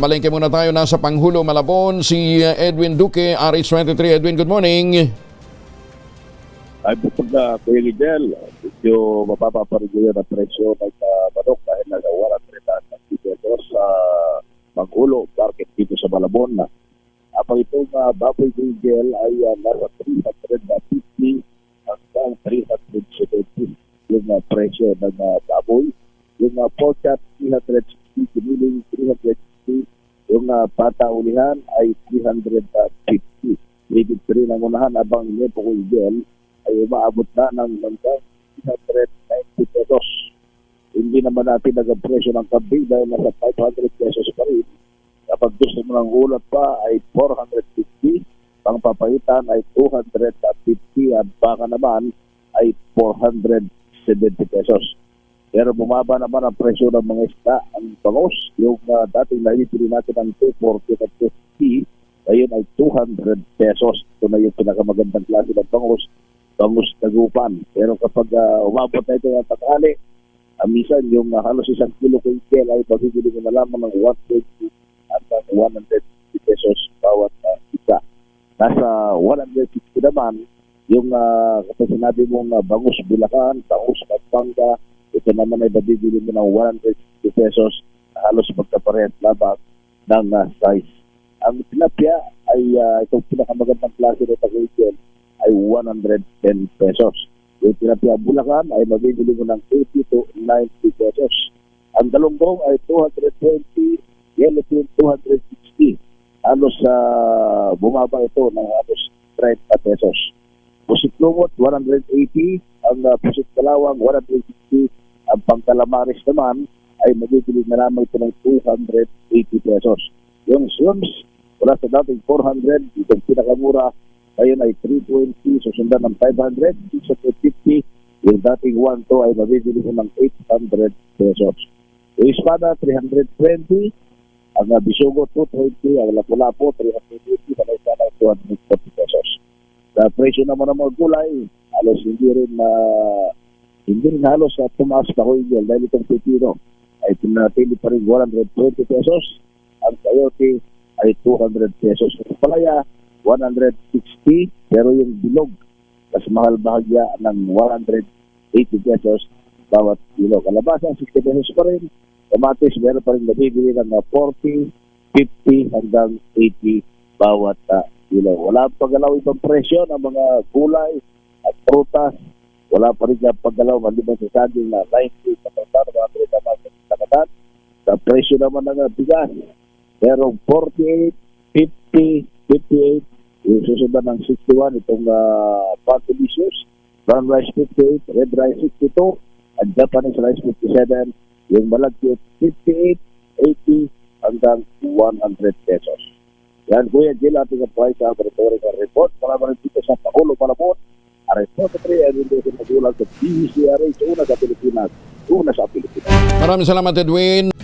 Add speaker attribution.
Speaker 1: Mamalengke muna tayo, nasa Panghulo, Malabon, si Edwin Duque, RH23. Edwin, good morning.
Speaker 2: Ay bukod na Kuya Lidel, medyo mababa pa rin yun ang presyo ng manok dahil nasa 100 pesos sa Panghulo market dito sa Malabon. Apang itong baboy Lidel ay nasa 350 hanggang 370 yung presyo ng baboy. Yung pork chop 360, kiniling 360, yung pataulihan ay 350. Higit pa rin ang unahan abang Lepo Lidel ay umaabot na ng hanggang 390 pesos. Hindi naman natin nag-presyo ng kambing dahil nasa 500 pesos pa rin. Kapag gusto mo ng ulat pa ay 450, pang papahitan ay 250 at baka naman ay 470 pesos. Pero bumaba naman ang presyo ng mga isda, ang bangus, yung dating naibili natin ng 240 at 250, ngayon ay 200 pesos. Ito na yung pinakamagandang klase ng bangus tagupan. Pero kapag umabot na ito ng tanghali, minsan yung halos 1 kilo kuintel ay pagigili mo na lamang ng 120 at 150 pesos bawat isa. Nasa 160 naman yung kapag sinabi mong bangus Bulacan, bangus Pampanga, ito naman ay babibili mo ng 150 pesos, halos magkaparehas labang ng size. Ang tilapia ay itong pinakamagandang klase ng taguigel ay 110 pesos. Yung tilapia Bulacan ay mabibili mo ng 80 to 90 pesos. Ang galunggong ay 220, yellowfin 260. Halos bumaba ito ng halos 30 pesos. Pusit lumot 180, ang pusit kalawang 160. Ang pangkalamaris naman ay mabibili na lamang ito ng 280 pesos. Yung shrimps, wala sa dating 400, itong pinakamura, ngayon ay 320, susundan ng 500, 650, yung dating 1 to ay mabibili mo ng 800 pesos. Yung espada, 320, ang bisugo, 220, ang lapu-lapu, 350, ang espada, 240 pesos. Sa presyo naman ng mga gulay, halos hindi rin halos tumaas pa ko yun dahil itong pipino ay pinatili pa rin 120 pesos. Ang sayote ay 200 pesos. Ang palaya, 160, pero yung bilog, mas mahal bahagya ng 180 pesos bawat kilo. Kalabasa, 60 pesos pa rin. Kamatis, meron pa rin nabibili ng 40, 50 hanggang 80 bawat kilo. Wala pagalaw ibang presyo ng mga gulay at prutas. Wala pa rin yung paggalaw, maliban sa saging na 90, kapag mga pinagkakatan. Sa presyo naman ng bigas, merong 48, 50, 58, yung susundan ng 61, itong Delicious, brown rice 58, red rice 62, and Japanese rice 57, yung malagkit 58, 80, hanggang 100 pesos. Yan, Kuya Jill, ating apply sa laboratory ng report. Maraming dito sa Panghulo, Malabon. RH23, Edwin Duque, nagulang sa DCRH, una sa Pilipinas.
Speaker 1: Maraming salamat, Edwin.